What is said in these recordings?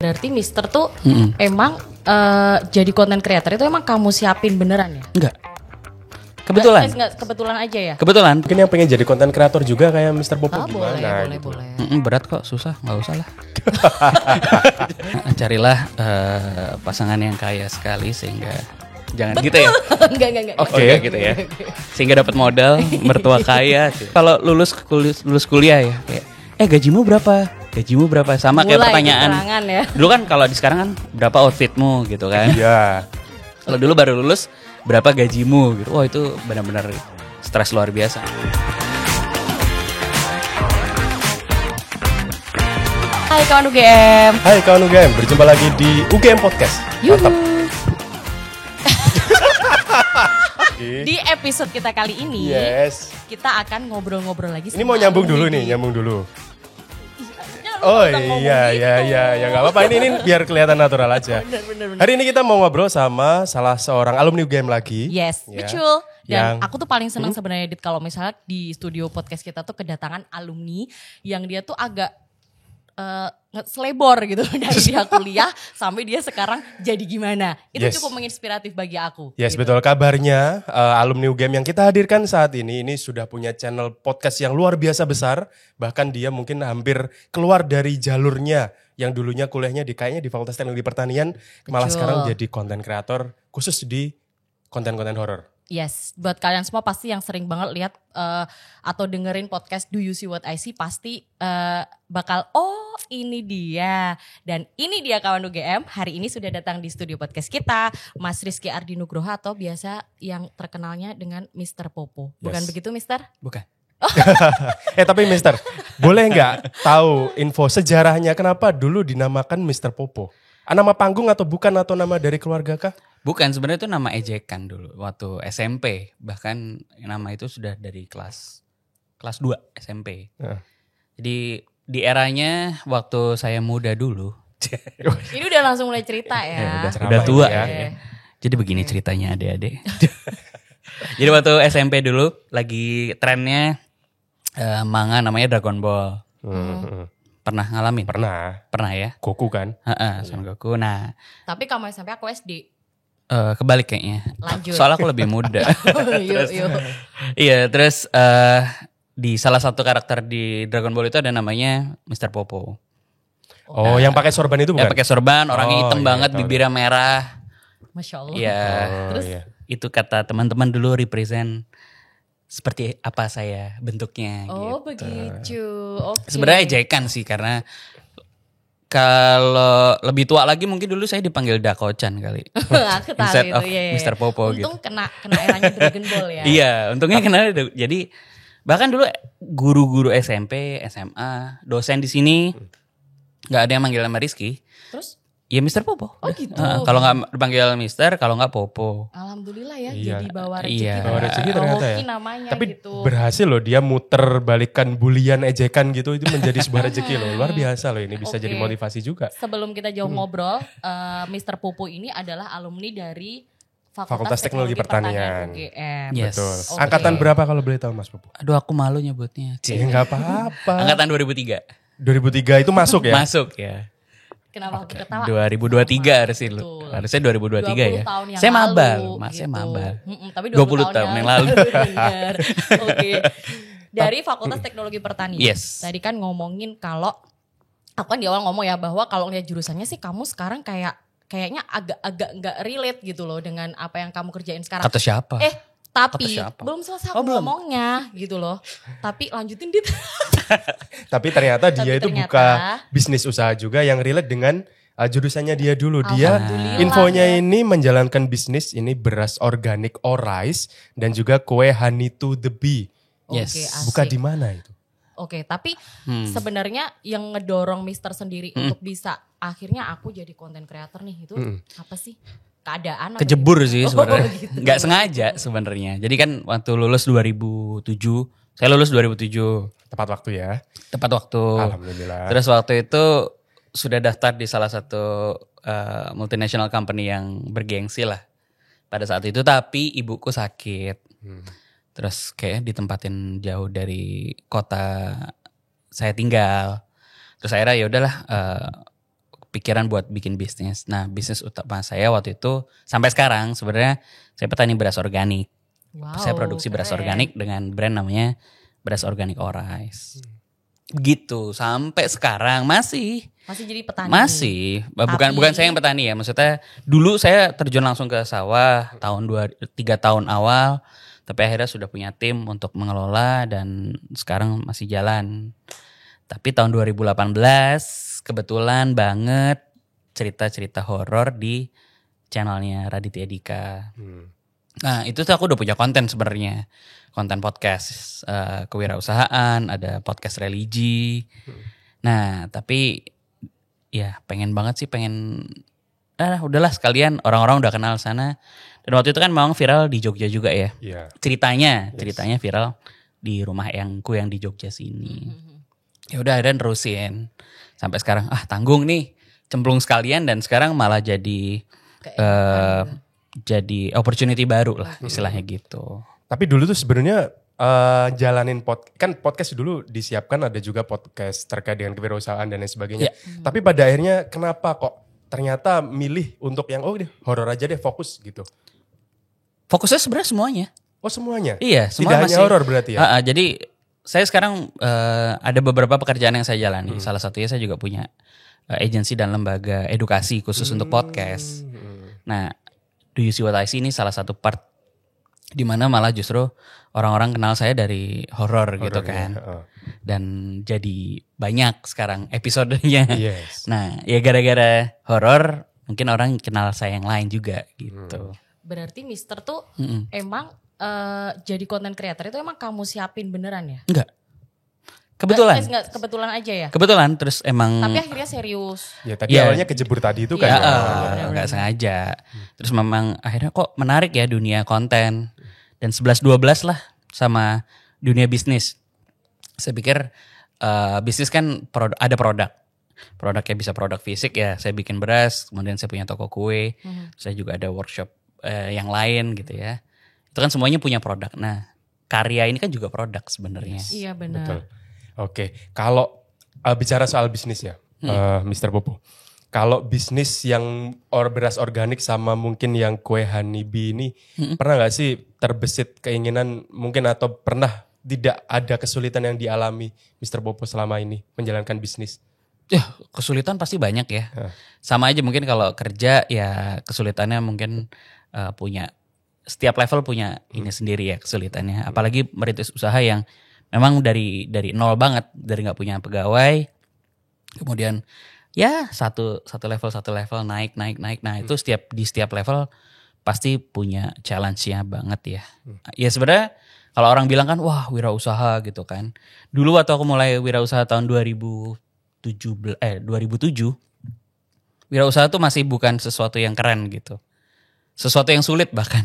Berarti Mister tuh emang jadi content creator itu emang kamu siapin beneran ya? Enggak. Kebetulan. Enggak, kebetulan aja ya? Kebetulan. Mungkin yang pengen jadi konten kreator juga kayak Mr. Popo gimana boleh, gitu. boleh. Berat kok, susah, nggak usah lah. Carilah pasangan yang kaya sekali sehingga jangan gitu ya. Enggak. Oke, gitu ya. Sehingga dapat modal, mertua kaya. Kalau lulus kuliah ya, kayak gajimu berapa? Sama kayak Mulai pertanyaan. Ya. Dulu kan kalau di sekarang kan berapa outfitmu gitu kan. Iya. Kalau dulu baru lulus berapa gajimu gitu. Wah, itu benar-benar stres luar biasa. Hai kawan UGM. Hai kawan UGM, berjumpa lagi di UGM Podcast. Mantap. Di episode kita kali ini, kita akan ngobrol-ngobrol lagi. Ini mau nyambung dulu. Oh iya, nggak apa-apa. Ini biar kelihatan natural aja. Bener. Hari ini kita mau ngobrol sama salah seorang alumni UGM lagi. Yes, ya. betul. Dan aku tuh paling senang sebenarnya Dit kalau misalnya di studio podcast kita tuh kedatangan alumni yang dia tuh agak selebor gitu dari dia kuliah sampai dia sekarang jadi gimana. Itu cukup menginspiratif bagi aku. Yes, gitu. betul. Kabarnya alumni UGM yang kita hadirkan saat ini sudah punya channel podcast yang luar biasa besar. Bahkan dia mungkin hampir keluar dari jalurnya yang dulunya kuliahnya kayaknya di Fakultas Teknologi Pertanian. Malah sekarang jadi konten kreator khusus di konten-konten horor. Yes, buat kalian semua pasti yang sering banget lihat atau dengerin podcast Do You See What I See pasti bakal ini dia. Dan ini dia kawan UGM, hari ini sudah datang di studio podcast kita Mas Rizky Ardi Nugroho atau biasa yang terkenalnya dengan Mr. Popo. Bukan begitu Mister? Bukan. Tapi Mister, boleh nggak tahu info sejarahnya kenapa dulu dinamakan Mr. Popo? Nama panggung atau bukan atau nama dari keluarga kah? Bukan, sebenarnya itu nama ejekan dulu waktu SMP. Bahkan nama itu sudah dari kelas 2 SMP. Jadi di eranya waktu saya muda dulu. Ini udah langsung mulai cerita ya. Udah tua ya. Jadi begini ceritanya adik-adik. Jadi waktu SMP dulu lagi trennya manga namanya Dragon Ball. Pernah ngalamin? Pernah ya? Goku kan? Son Goku. Nah, tapi kamu SMP aku SD. Kebalik kayaknya. Lanjut. Soalnya aku lebih muda. Terus di salah satu karakter di Dragon Ball itu ada namanya Mr. Popo. Yang pakai sorban itu bukan? Yang pakai sorban, orangnya hitam banget, bibirnya merah. Masya Allah. Iya. Terus itu kata teman-teman dulu represent seperti apa saya bentuknya. Begitu. Okay. Sebenarnya ejekan sih karena kalau lebih tua lagi mungkin dulu saya dipanggil Dako-chan kali. Aku tahu Instead itu of ya. Mr. Popo gitu. Untung kena eranya Dragon Ball ya. Iya, untungnya kena. Jadi bahkan dulu guru-guru SMP, SMA, dosen di sini nggak ada yang manggil nama Rizky. Terus? Ya Mr. Popo. Oh gitu. Kalau nggak dipanggil Mister, kalau nggak Popo. Alhamdulillah ya, jadi bawa rezeki. Bawa rezeki ternyata ya. Namanya tapi gitu. berhasil loh dia muter balikan bulian ejekan gitu, itu menjadi sebuah rezeki loh. Luar biasa loh, ini bisa jadi motivasi juga. Sebelum kita jauh ngobrol, Mr. Popo ini adalah alumni dari Fakultas Teknologi Pertanian. UGM. Yes. Betul. Angkatan berapa kalau boleh tahu Mas Popo? Aduh, aku malu nyebutnya. Nggak apa-apa. Angkatan 2003. 2003 itu masuk ya? Masuk ya. Kenapa aku ketawa? 2023 harusnya 2023 ya. Saya maba, Mas, saya maba. Tapi 20 tahun yang lalu. Oke. Dari Fakultas Teknologi Pertanian. Yes. Tadi kan ngomongin kalau aku kan di awal ngomong ya bahwa kalau lihat jurusannya sih kamu sekarang kayaknya agak nggak relate gitu loh dengan apa yang kamu kerjain sekarang. Kata siapa? Tapi belum selesai aku ngomongnya gitu loh. Tapi lanjutin Dit. Tapi ternyata dia itu buka bisnis usaha juga yang relate dengan jurusannya dia dulu. Dia infonya ini menjalankan bisnis ini beras organik Orice dan juga kue Honey to the Bee. Yes. Buka di mana itu? Oke, tapi sebenarnya yang ngedorong Mister sendiri untuk bisa akhirnya aku jadi content creator nih itu apa sih? Keadaan kejebur gitu? sih sebenarnya. Gitu. Nggak sengaja sebenarnya. Jadi kan waktu lulus 2007, saya lulus 2007. Tepat waktu ya. Tepat waktu. Alhamdulillah. Terus waktu itu sudah daftar di salah satu multinational company yang bergengsi lah pada saat itu. Tapi ibuku sakit. Terus kayak ditempatin jauh dari kota saya tinggal. Terus akhirnya ya udahlah kepikiran buat bikin bisnis. Nah, bisnis utama saya waktu itu sampai sekarang sebenarnya saya petani beras organik. Wow, Saya produksi beras keren. organik dengan brand namanya Beras Organik Orais. Gitu sampai sekarang masih Masih jadi petani. masih bukan Tapi- bukan saya yang petani ya, maksudnya dulu saya terjun langsung ke sawah tahun 3 tahun awal, tapi akhirnya sudah punya tim untuk mengelola dan sekarang masih jalan. Tapi tahun 2018 kebetulan banget cerita-cerita horor di channelnya Raditya Dika. Nah itu tuh aku udah punya konten sebenarnya, konten podcast kewirausahaan, ada podcast religi. Nah tapi ya pengen banget sih, udahlah sekalian orang-orang udah kenal sana. Dan waktu itu kan memang viral di Jogja juga ya. Iya. Ceritanya viral di rumah eyangku yang di Jogja sini. Ya udah akhirnya nerusin sampai sekarang. Tanggung nih, cemplung sekalian dan sekarang malah jadi jadi opportunity baru lah istilahnya gitu. Tapi dulu tuh sebenarnya jalanin podcast dulu disiapkan, ada juga podcast terkait dengan kewirausahaan dan lain sebagainya. Tapi pada akhirnya kenapa kok ternyata milih untuk yang horor aja deh, fokus gitu. Fokusnya sebenarnya semuanya. Oh semuanya? Iya, semua Tidak masih hanya horor berarti ya? Jadi saya sekarang ada beberapa pekerjaan yang saya jalani. Salah satunya saya juga punya agensi dan lembaga edukasi khusus untuk podcast. Nah, Do You See What I See ini salah satu part di mana malah justru orang-orang kenal saya dari horor gitu kan. Dan jadi banyak sekarang episodenya. Yes. Nah, ya gara-gara horor mungkin orang kenal saya yang lain juga gitu. Berarti Mister tuh emang jadi content creator itu emang kamu siapin beneran ya? Enggak. Kebetulan. Nggak, kebetulan aja ya? Kebetulan terus emang Tapi akhirnya serius. Ya tadi Iya. awalnya kejebur tadi itu kan. ya, ya. nggak sengaja. Terus memang akhirnya kok menarik ya dunia konten. Dan 11-12 lah sama dunia bisnis. Saya pikir bisnis kan ada produk. Produknya bisa produk fisik ya. Saya bikin beras, kemudian saya punya toko kue. Saya juga ada workshop yang lain gitu ya. Itu kan semuanya punya produk. Nah, karya ini kan juga produk sebenarnya. Iya benar. Betul. Oke, kalau bicara soal bisnis ya, Mr. Popo. Kalau bisnis yang beras organik sama mungkin yang kue honeybee ini, pernah nggak sih terbesit keinginan mungkin atau pernah tidak ada kesulitan yang dialami Mr. Popo selama ini menjalankan bisnis? Ya, kesulitan pasti banyak ya. Sama aja mungkin kalau kerja ya kesulitannya mungkin punya, setiap level punya ini sendiri ya kesulitannya. Apalagi merintis usaha yang memang dari nol banget, dari nggak punya pegawai, kemudian ya satu level naik. Nah itu di setiap level pasti punya challenge-nya banget ya. Ya sebenarnya kalau orang bilang kan wah wirausaha gitu kan. Dulu waktu aku mulai wirausaha tahun 2007, wirausaha tuh masih bukan sesuatu yang keren gitu. Sesuatu yang sulit bahkan.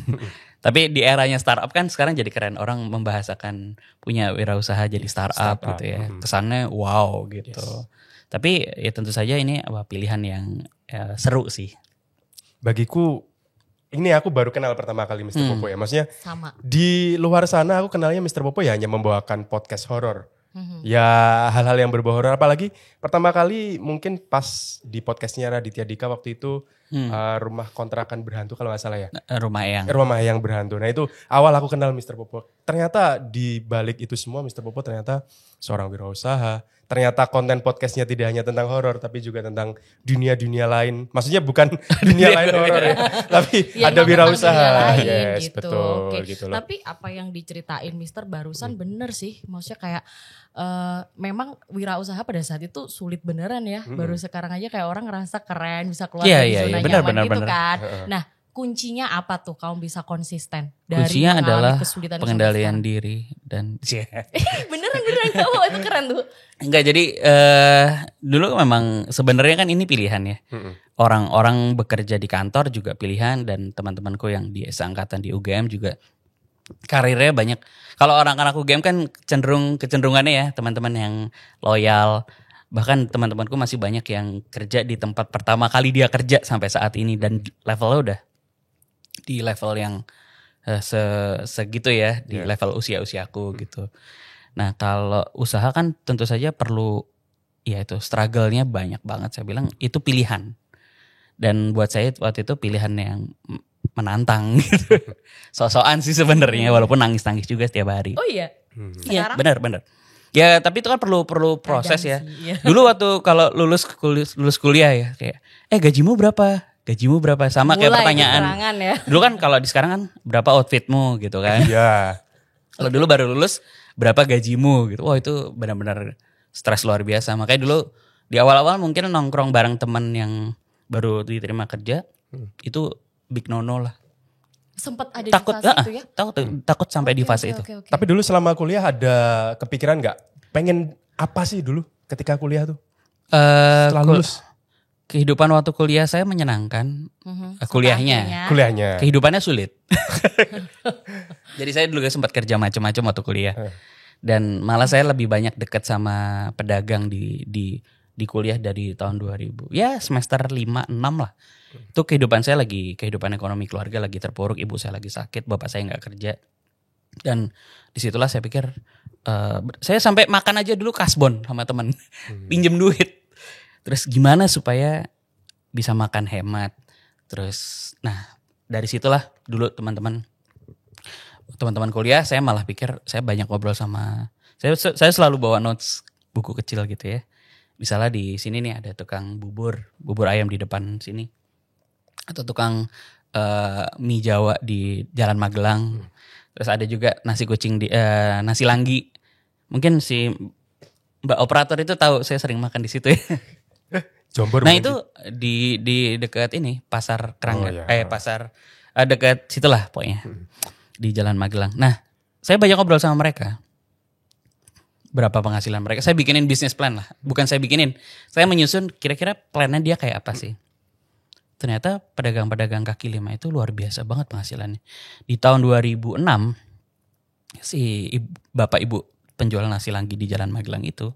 Tapi di eranya startup kan sekarang jadi keren. Orang membahasakan punya wirausaha jadi startup gitu ya. Kesannya wow gitu. Tapi ya tentu saja ini pilihan yang seru sih. Bagiku, ini aku baru kenal pertama kali Mr. Popo ya. Maksudnya Sama. di luar sana aku kenalnya Mr. Popo ya hanya membawakan podcast horor. Ya hal-hal yang berbau horor. Apalagi pertama kali mungkin pas di podcastnya Raditya Dika waktu itu rumah kontrakan berhantu kalau nggak salah ya. Rumah Eyang. Rumah yang berhantu. Nah itu awal aku kenal Mr. Popo. Ternyata di balik itu semua Mr. Popo ternyata seorang wirausaha. Ternyata konten podcastnya tidak hanya tentang horor tapi juga tentang dunia-dunia lain. Maksudnya bukan dunia lain horor ya. Tapi Ya, ada emang wirausaha. tentang dunia lain Yes, gitu. betul Oke. gitu loh. Tapi apa yang diceritain Mister barusan bener sih. Maksudnya kayak memang wirausaha pada saat itu sulit beneran ya. Baru sekarang aja kayak orang ngerasa keren bisa keluar Iya, dari iya, zona iya. nyaman Benar, gitu benar. kan. Nah kuncinya apa tuh kamu bisa konsisten dari Kuncinya mengalami adalah kesulitan pengendalian diri dan beneran kamu itu keren tuh. enggak, jadi dulu memang sebenarnya kan ini pilihan ya. Orang-orang bekerja di kantor juga pilihan dan teman-temanku yang di seangkatan di UGM juga karirnya banyak. Kalau orang anak UGM kan kecenderungannya ya teman-teman yang loyal. Bahkan teman-temanku masih banyak yang kerja di tempat pertama kali dia kerja sampai saat ini dan levelnya udah di level yang segitu ya, di level usia-usiaku gitu. Nah kalau usaha kan tentu saja perlu ya itu struggle-nya banyak banget. Saya bilang itu pilihan. Dan buat saya waktu itu pilihan yang menantang gitu. So-soan sih sebenarnya walaupun nangis-nangis juga setiap hari. Oh iya. Iya, Sekarang benar. Ya, tapi itu kan perlu proses ya. kadang sih, iya. Dulu waktu kalau lulus kuliah ya kayak gajimu berapa? Gajimu berapa? Sama kayak mulai pertanyaan. kekurangan ya. Dulu kan kalau di sekarang kan berapa outfitmu gitu kan. Iya. Kalau dulu baru lulus berapa gajimu gitu. Wah, itu benar-benar stres luar biasa. Makanya dulu di awal-awal mungkin nongkrong bareng teman yang baru diterima kerja itu big no lah. Sempat ada Takut di fase itu ya. takut sampai di fase itu. Oke. Tapi dulu selama kuliah ada kepikiran nggak pengen apa sih dulu ketika kuliah tuh? Setelah lulus Kehidupan waktu kuliah saya menyenangkan. Kuliahnya. kuliahnya. Kehidupannya sulit. Jadi saya dulu sempat kerja macam-macam waktu kuliah. Dan malah saya lebih banyak dekat sama pedagang di kuliah dari tahun 2000. Ya semester 5, 6 lah. Itu kehidupan saya kehidupan ekonomi keluarga lagi terpuruk. Ibu saya lagi sakit, bapak saya nggak kerja. Dan disitulah saya pikir, saya sampai makan aja dulu kasbon sama teman. Pinjem duit. Terus gimana supaya bisa makan hemat. Terus nah dari situlah dulu teman-teman kuliah saya malah pikir saya banyak ngobrol sama saya selalu bawa notes buku kecil gitu ya. Misalnya di sini nih ada tukang bubur ayam di depan sini. Atau tukang mie Jawa di Jalan Magelang. Terus ada juga nasi kucing nasi Langgi. Mungkin si Mbak operator itu tahu saya sering makan di situ ya. Jombor. Nah itu di dekat ini pasar Keranggan, iya. pasar dekat situlah pokoknya di Jalan Magelang. Nah saya banyak ngobrol sama mereka. Berapa penghasilan mereka? Saya bikinin bisnis plan lah. Bukan saya bikinin, saya menyusun kira-kira plannya dia kayak apa sih. Ternyata pedagang-pedagang kaki lima itu luar biasa banget penghasilannya. Di tahun 2006 si bapak ibu penjual nasi Langgi di Jalan Magelang itu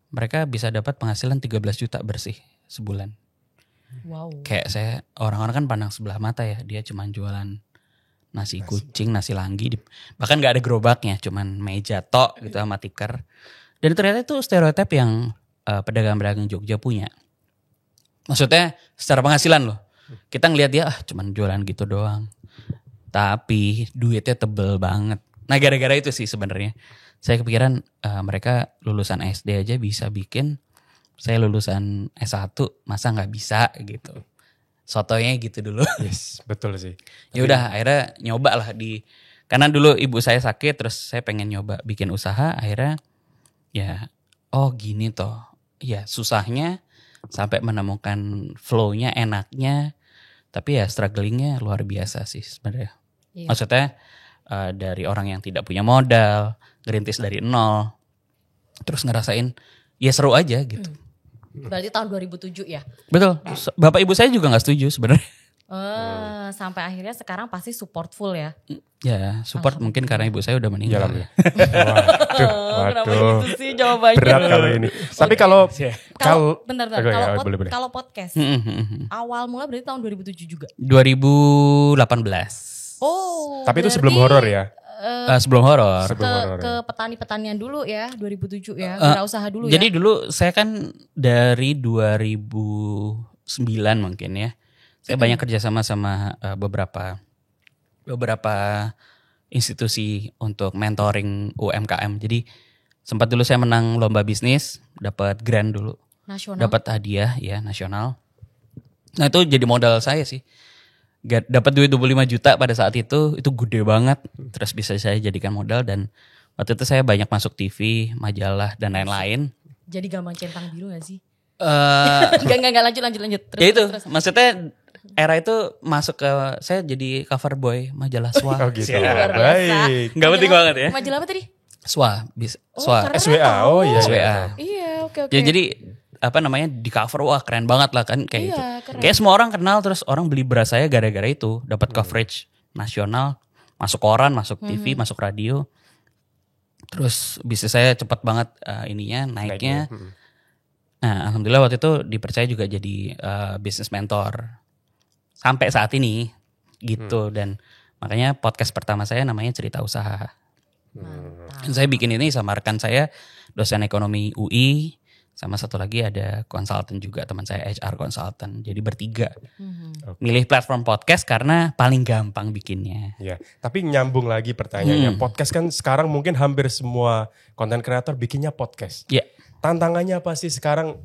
mereka bisa dapat penghasilan 13 juta bersih sebulan. Wow. Kayak saya, orang-orang kan pandang sebelah mata ya. Dia cuman jualan nasi kucing, nasi Langgi. Bahkan gak ada gerobaknya, cuman meja tok gitu sama tikar. Dan ternyata itu stereotip yang pedagang-pedagang Jogja punya. Maksudnya secara penghasilan loh. Kita ngelihat dia cuman jualan gitu doang. Tapi duitnya tebel banget. Nah gara-gara itu sih sebenarnya. Saya kepikiran mereka lulusan SD aja bisa bikin. Saya lulusan S1 masa gak bisa gitu. Sotonya gitu dulu. Yes, betul sih. Ya udah akhirnya nyoba lah karena dulu ibu saya sakit terus saya pengen nyoba bikin usaha. Akhirnya ya gini toh. Ya susahnya sampai menemukan flow-nya, enaknya. Tapi ya strugglingnya luar biasa sih sebenarnya. Iya. Maksudnya dari orang yang tidak punya modal, ngerintis dari nol, terus ngerasain ya seru aja gitu. Berarti tahun 2007 ya? Betul, bapak ibu saya juga gak setuju sebenarnya. Sampai akhirnya sekarang pasti support full ya? Ya support mungkin karena ibu saya udah meninggal. Iya, Kenapa gitu sih jawabannya? Berat kalau ini. Tapi kalau Bentar, Oke, ya, kalau boleh. kalau podcast awal mula berarti tahun 2007 juga. 2018. Oh. Tapi itu berarti, sebelum horor ya. Sebelum horor. Ke petani-petanian dulu ya 2007 ya, wirausaha dulu Jadi ya. dulu saya kan dari 2009 mungkin ya. Saya banyak kerjasama sama beberapa institusi untuk mentoring UMKM. Jadi sempat dulu saya menang lomba bisnis, dapat grant dulu, Nasional. dapat hadiah ya nasional. Nah itu jadi modal saya sih. Dapat duit 25 juta pada saat itu gede banget. Terus bisa saya jadikan modal dan waktu itu saya banyak masuk TV, majalah dan lain-lain. Jadi gampang centang biru gak sih? Eh Enggak lanjut. Terus, ya itu terus. maksudnya era itu masuk ke saya jadi cover boy majalah SWA. Oh gitu. Luar biasa. Baik. Nggak penting banget ya. Majalah apa tadi? SWA, SWA. karena SWA. Oh iya. SWA. Iya, oke. Ya jadi apa namanya di cover wah keren banget lah kan kayak Iya, itu. keren. Kayak semua orang kenal terus orang beli beras saya gara-gara itu dapat coverage nasional, masuk koran, masuk TV, masuk radio. Terus bisnis saya cepat banget naiknya. Nah, alhamdulillah waktu itu dipercaya juga jadi business mentor sampai saat ini gitu dan makanya podcast pertama saya namanya Cerita Usaha. Dan saya bikin ini sama rekan saya dosen ekonomi UI Sama satu lagi ada konsultan juga, teman saya HR konsultan. Jadi bertiga. Milih platform podcast karena paling gampang bikinnya. Ya, tapi nyambung lagi pertanyaannya. Podcast kan sekarang mungkin hampir semua konten kreator bikinnya podcast. Iya. Tantangannya apa sih sekarang?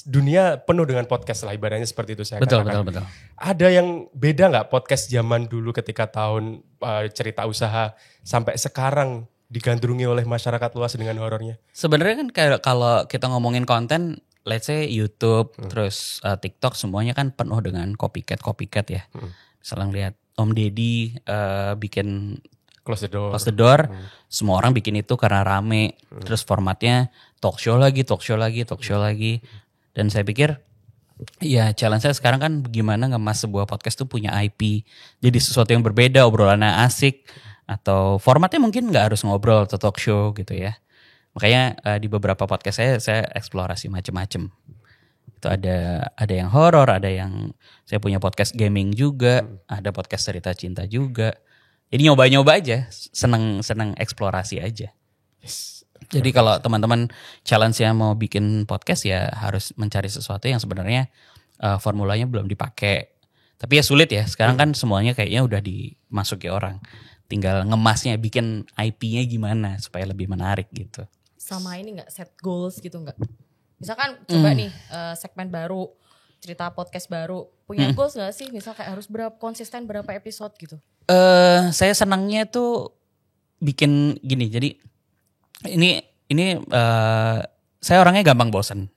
Dunia penuh dengan podcast lah, ibaratnya seperti itu saya Betul. Ada yang beda nggak podcast zaman dulu ketika tahun cerita usaha sampai sekarang digandrungi oleh masyarakat luas dengan horornya? Sebenarnya kan kayak kalau kita ngomongin konten, let's say YouTube, terus TikTok, semuanya kan penuh dengan copycat ya. Misalnya lihat Om Deddy bikin Close the door, semua orang bikin itu karena rame. Terus formatnya talk show lagi. Dan saya pikir, ya challenge saya sekarang kan gimana ngemas sebuah podcast tuh punya IP. Jadi sesuatu yang berbeda, obrolannya asik. Atau formatnya mungkin nggak harus ngobrol atau talk show gitu ya. Makanya di beberapa podcast saya eksplorasi macem-macem. Itu ada yang horor, ada yang saya punya podcast gaming juga, ada podcast cerita cinta juga. Jadi nyoba-nyoba aja, seneng eksplorasi aja. Jadi kalau teman-teman challenge-nya mau bikin podcast ya harus mencari sesuatu yang sebenarnya formulanya belum dipakai. Tapi ya sulit ya, sekarang kan semuanya kayaknya udah dimasuki orang. Tinggal ngemasnya, bikin IP-nya gimana supaya lebih menarik gitu. Sama ini gak set goals gitu gak? Misalkan coba nih segmen baru, cerita podcast baru. Punya goals gak sih? Misal kayak harus konsisten berapa episode gitu? Saya senangnya tuh bikin gini. Jadi ini saya orangnya gampang bosen.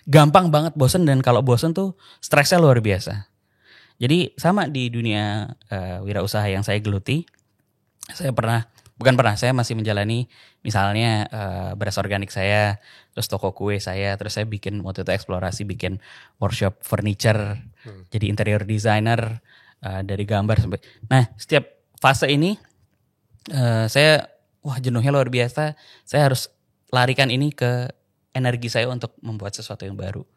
Gampang banget bosen, dan kalau bosen tuh stresnya luar biasa. Jadi sama di dunia wirausaha yang saya geluti. Saya saya masih menjalani misalnya beras organik saya, terus toko kue saya, terus saya bikin waktu itu eksplorasi bikin workshop furniture, jadi interior designer dari gambar sampai. Nah setiap fase ini saya jenuhnya luar biasa. Saya harus larikan ini ke energi saya untuk membuat sesuatu yang baru.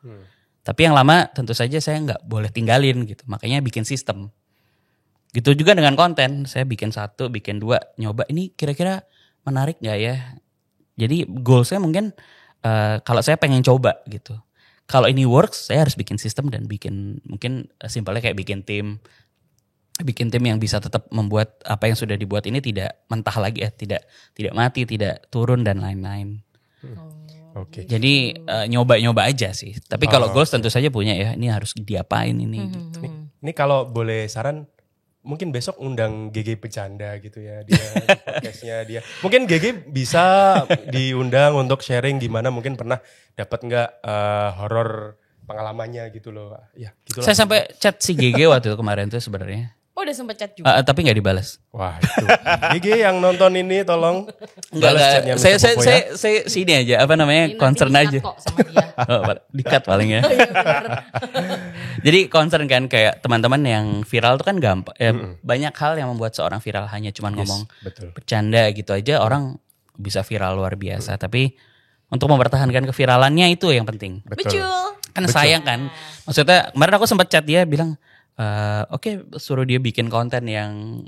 Tapi yang lama tentu saja saya nggak boleh tinggalin gitu. Makanya bikin sistem. Gitu juga dengan konten, saya bikin 1, bikin 2, nyoba ini kira-kira menarik gak ya. Jadi goal saya mungkin kalau saya pengen coba gitu. Kalau ini works, saya harus bikin sistem dan bikin mungkin simpelnya kayak bikin tim yang bisa tetap membuat apa yang sudah dibuat ini tidak mentah lagi ya, tidak mati, tidak turun dan lain-lain. Oke. Jadi nyoba-nyoba aja sih. Tapi kalau goals tentu saja punya ya, ini harus diapain ini gitu. Ini kalau boleh saran, mungkin besok undang GG Bercanda gitu ya, dia di podcastnya dia. Mungkin GG bisa diundang untuk sharing gimana mungkin pernah dapat nggak horor pengalamannya gitu loh. Ya, gitulah. Saya sampai chat si GG waktu itu kemarin tuh sebenarnya. Oh udah sempet chat juga? Tapi gak dibalas. Wah itu. GG yang nonton ini tolong balas chatnya. Saya sini aja, apa namanya, ini concern aja. Kok sama dia. Di-cut paling ya. Oh, iya, bener. Jadi concern kan kayak teman-teman yang viral tuh kan gampang. Banyak hal yang membuat seorang viral hanya cuman ngomong bercanda gitu aja orang bisa viral luar biasa. Tapi untuk mempertahankan keviralannya itu yang penting. Betul. Kan sayang kan. Maksudnya kemarin aku sempat chat dia bilang, oke, suruh dia bikin konten yang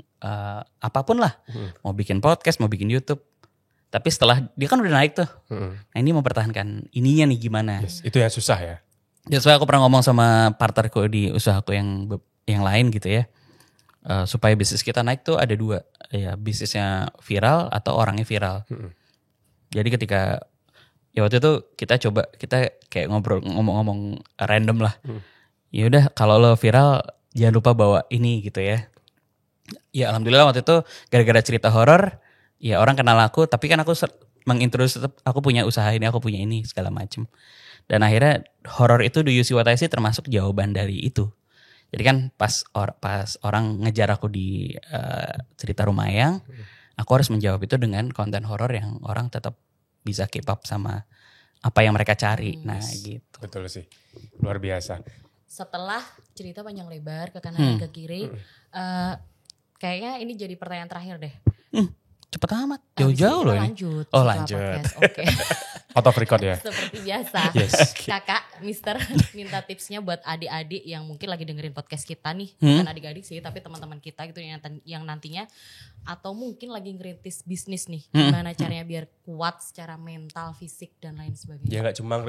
apapun lah. Mau bikin podcast, mau bikin YouTube. Tapi setelah dia kan udah naik tuh. Nah ini mempertahankan ininya nih gimana. Yes, itu yang susah ya. Jadi aku pernah ngomong sama partnerku di usahaku yang lain gitu ya. Supaya bisnis kita naik tuh ada 2. Ya bisnisnya viral atau orangnya viral. Jadi ketika ya waktu itu kita kayak ngomong random lah. Ya udah kalau lo viral jangan lupa bawa ini gitu ya. Ya alhamdulillah waktu itu gara-gara cerita horor ya orang kenal aku, tapi kan aku mengintroduce aku punya usaha ini, aku punya ini segala macem. Dan akhirnya horor itu Do You See What I See termasuk jawaban dari itu. Jadi kan pas orang ngejar aku di cerita Rumayang, aku harus menjawab itu dengan konten horor yang orang tetap bisa keep up sama apa yang mereka cari. Nah gitu. Betul sih, luar biasa. Setelah cerita panjang lebar ke kanan dan ke kiri, kayaknya ini jadi pertanyaan terakhir deh. Cepet amat, Abis ini jauh-jauh kita loh ini. lanjut Oh, setelah lanjut. podcast. Oke. Out of record ya. Seperti biasa. Yes. Kakak, Mister minta tipsnya buat adik-adik yang mungkin lagi dengerin podcast kita nih. Hmm. Bukan adik-adik sih, tapi teman-teman kita gitu yang nantinya atau mungkin lagi ngerintis bisnis nih. Gimana caranya biar kuat secara mental, fisik dan lain sebagainya. Ya nggak cuma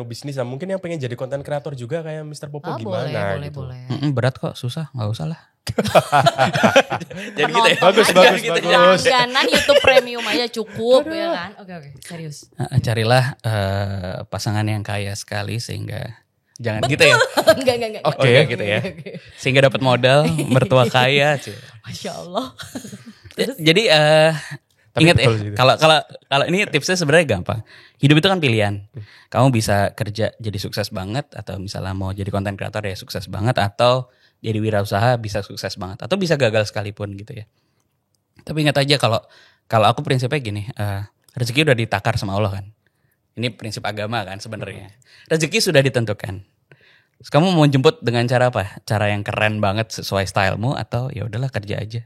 bisnis, mungkin yang pengen jadi konten kreator juga kayak Mr. Popo gimana boleh, gitu. boleh. Berat kok, susah, nggak usah lah. Jadi gitu ya? Bagus, aja bagus, gitu. bagus. Langganan YouTube Premium aja cukup ya kan. Oke, serius. Carilah pasangan yang kaya sekali sehingga jangan gitu ya. Enggak. Oke, gitu ya. Sehingga dapat modal, mertua kaya. Masya Allah. Jadi Tapi ingat ya, betul sih itu. kalau ini tipsnya sebenarnya gampang. Hidup itu kan pilihan. Kamu bisa kerja jadi sukses banget, atau misalnya mau jadi konten kreator ya sukses banget, atau jadi wirausaha bisa sukses banget, atau bisa gagal sekalipun gitu ya. Tapi ingat aja kalau aku prinsipnya gini, rezeki udah ditakar sama Allah kan. Ini prinsip agama kan sebenarnya. Rezeki sudah ditentukan. Terus kamu mau jemput dengan cara apa? Cara yang keren banget sesuai stylemu, atau ya udahlah kerja aja.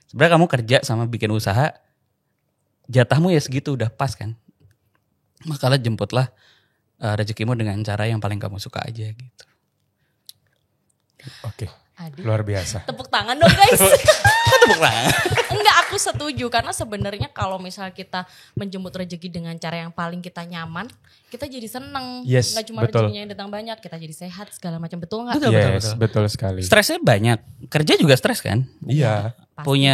Sebenarnya kamu kerja sama bikin usaha, jatahmu ya segitu udah pas kan. Makalah jemputlah rezekimu dengan cara yang paling kamu suka aja gitu. Oke, Adik. luar biasa. Tepuk tangan dong guys. Tepuk tangan. Enggak, aku setuju karena sebenarnya kalau misal kita menjemput rezeki dengan cara yang paling kita nyaman, kita jadi seneng. Yes, Nggak cuma betul. rezekinya yang datang banyak, kita jadi sehat segala macam, betul nggak? Betul, Yes, betul sekali. Stresnya banyak. Kerja juga stres kan? Iya, Pasti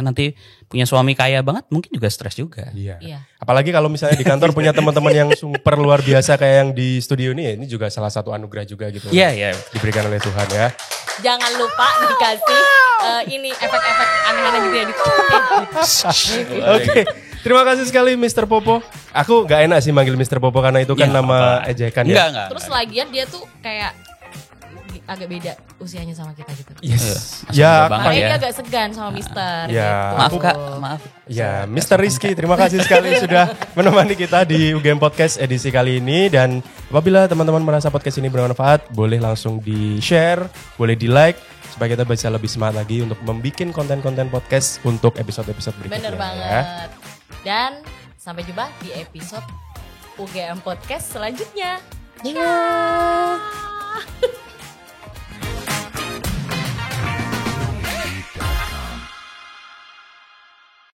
Nanti punya suami kaya banget mungkin juga stres juga. iya. Iya. Apalagi kalau misalnya di kantor punya teman-teman yang super luar biasa kayak yang di studio ini, ya ini juga salah satu anugerah juga gitu. Iya, iya. Diberikan oleh Tuhan ya. Jangan lupa dikasih ini efek-efek aneh-aneh gitu ya. Oke, terima kasih sekali Mr. Popo. Aku gak enak sih manggil Mr. Popo karena itu kan Ya, nama apa. ejekan ya. Enggak. Terus lagian dia tuh kayak agak beda usianya sama kita gitu. Yes. Masih Ya, muda banget Makanya ya. dia agak segan sama Mister. Ya. gitu. Maaf Kak, maaf. ya Mr. Rizky, terima kasih sekali sudah menemani kita di UGM Podcast edisi kali ini. Dan apabila teman-teman merasa podcast ini bermanfaat, boleh langsung di-share, boleh di-like, supaya kita bisa lebih semangat lagi untuk membuat konten-konten podcast untuk episode-episode berikutnya. Bener Ya. banget. Dan sampai jumpa di episode UGM Podcast selanjutnya. Ciao.